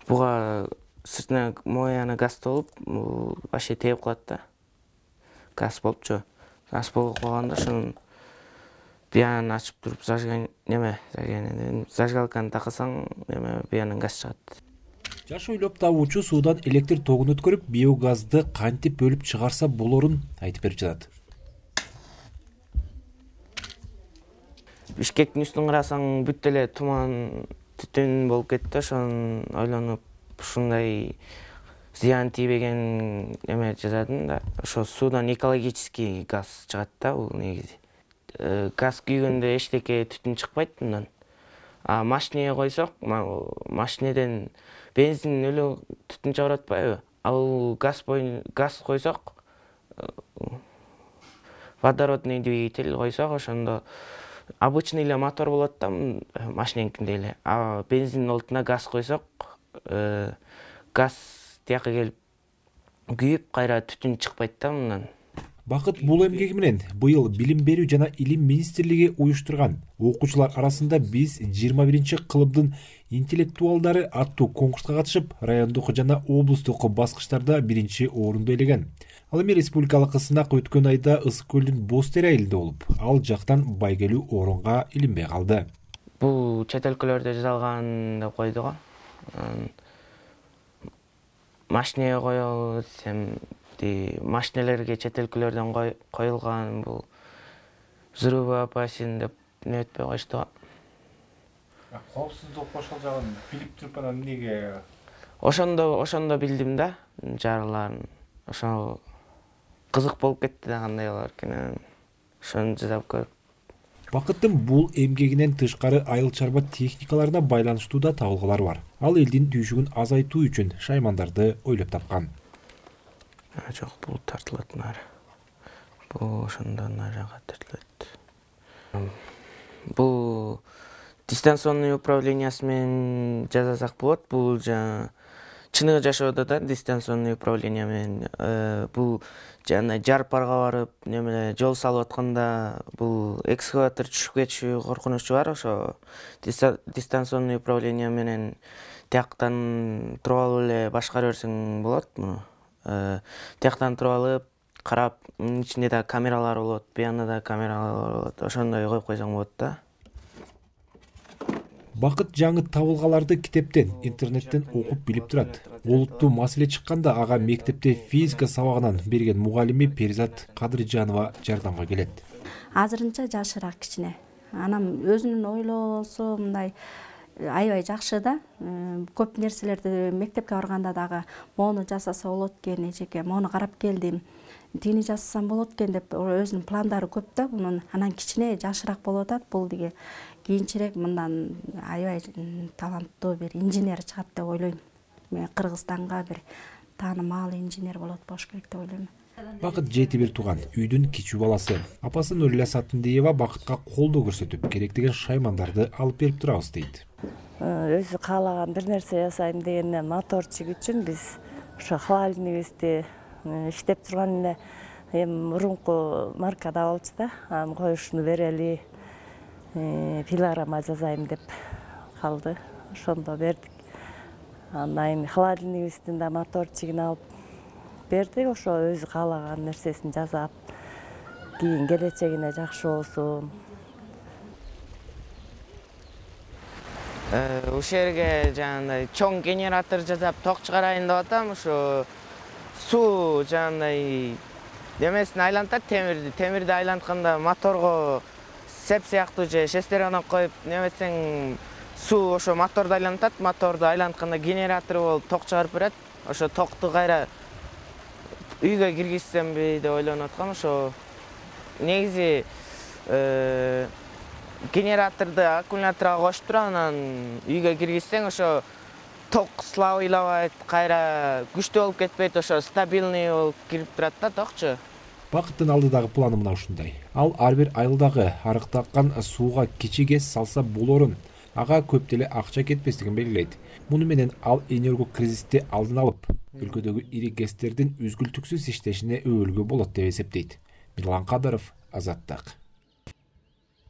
Буга сыртына мояна газ толуп, вообще тееп калат да. Газ болупчу. Газ болуп калганда ошонун биян ачып туруп зажигалканы такасаң, биянан газ чыгат. Жаш ойлоп табуучу суудан электр тогун өткөрүп, биогазды кантип бөлүп чыгарса болорун айтып берип жатат. Бишкектин үстүн карасаң бүт эле туман, түтүн болуп кетти. Ошон ойлонуп, ушундай зыян тийбеген жасадым да. Ошо суудан экологический газ чыгат да, бул негизи. Газ күйгөндө эчтеке түтүн чыкпайт мындан. А машинеге койсок, машинеден бензин эле түтүн чыгарып атпайбы? Ал газ койсок, водородный двигатель койсок, ошондо обычный эле мотор болот да, машиненкиндей эле. А бензиндин олдуна газ койсок, газ тияка келип күйүп, кайра түтүн чыкпайт да мындан. Бакыт бул эмгеги менен быйыл Билим берүү жана Илим министрлиги уюштурган окуучулар арасында биз 21-кылымдын интеллектуалдары аттуу конкурска катышып, райондук жана облустук баскычтарда 1-орунду ээлеген. Ал эми республикалык сынак өткөн айда Ысык көлдүн Боз Тери айылында болуп, ал жактан байгелүү орунга илинбей калды. Бул чет өлкөлөрдө жасалган деп койду го. Машинеге коелу десем, машинелерге чет өлкөлөрдөн коюлган, бул взрывы опасен деп не өтпөй коюшту го. Коопсуздук ошол жагын билип туруп анан эмнеге? Ошондо билдим да, жарыларын. Ошо кызык болуп кетти да, кандай болор экен. Ошону жасап көрүп. Бакыттын бул эмгегинен тышкары айыл чарба техникаларына байланыштуу да табылгалар бар. Ал элдин түйшүгүн азайтуу үчүн шаймандарды ойлоп тапкан. Жок, бул тартылат нары. Бул ошондон нарыга тартылат. Бул дистанционный управлениясы менен жасасак болот. Бул чыныгы жашоодо да дистанционный управление менен бул жар парга барып, жол салып атканда бул экскаватор түшүп кетиши коркунучу бар. Ошо дистанционный управление менен тияктан туруп алып эле башкара берсең болот муну. Тияктан туруп алып, карап, ичинде да камералар болот, буяна да камералар болот. Ошондой коюп койсоң болот да. Бакыт жаңы табылгаларды китептен, интернеттен окуп билип турат. Олуттуу маселе чыкканда ага мектепте физика сабагынан берген мугалими Перизат Кадыржанова жардамга келет. Азырынча жашыраак кичине. Анам өзүнүн ойлосо мындай аябай жакшы да. Көп нерселерди мектепке барганда дагы мону жасаса болот экен, эжеке, мону карап келдим. Тигини жасасам болот экен деп өзүнүн пландары көп да. Мунун анан кичине жашыраак болуп атат. Бул диги кийинчерээк мындан аябай таланттуу бир инженер чыгат деп ойлойм. Мен Кыргызстанга бир таанымал инженер болот болуш керек деп ойлойм. Бакыт 7 тууган, үйдүн кичүү баласы. Апасы Нурила Сатындиева Бакытка колдоо көрсөтүп, керек деген шаймандарды алып берип турабыз дейт. Өзү каалаган бир нерсе жасайм дегенде моторчик үчүн биз ошо холодильнигибизди иштеп турган эле мурунку маркада болчу да. Коюшуну берели, пилограмма жасайм деп калды. Ошондо бердик. Анан холодильнигибиздин да моторчигин алып бердик. Ошо өзү каалаган нерсесин жасап, кийин келечегине жакшы болсун. Ушул жерге жанагындай чоң генератор жасап ток чыгарайын деп атам. Ошо суу жанагындай немесин айлантат, темирди айлантканда моторго сеп сыяктуу же шестеренок коюп неметсең суу ошо моторду айлантат. Моторду айлантканда генератор болуп ток чыгарып берет. Ошо токту кайра үйгө киргизсемби деп ойлонуп аткам. Ошо негизи генераторду аккумуляторго кошуп туруп анан үйгө киргизсең ошо ток слабыйлабайт, кайра күчтүү болуп кетпейт, ошо стабильный болуп кирип турат да токчу. Бакыттын алдыдагы планы мына ушундай. Ал ар бир айылдагы арыктаккан сууга кичи кес салса болорун, ага көп деле акча кетпестигин белгилейт. Муну менен ал энерго кризисти алдын алып, өлкөдөгү ири гэстердин үзгүлтүксүз иштешине өбөлгө болот деп эсептейт. Мирлан Кадыров, Азаттык.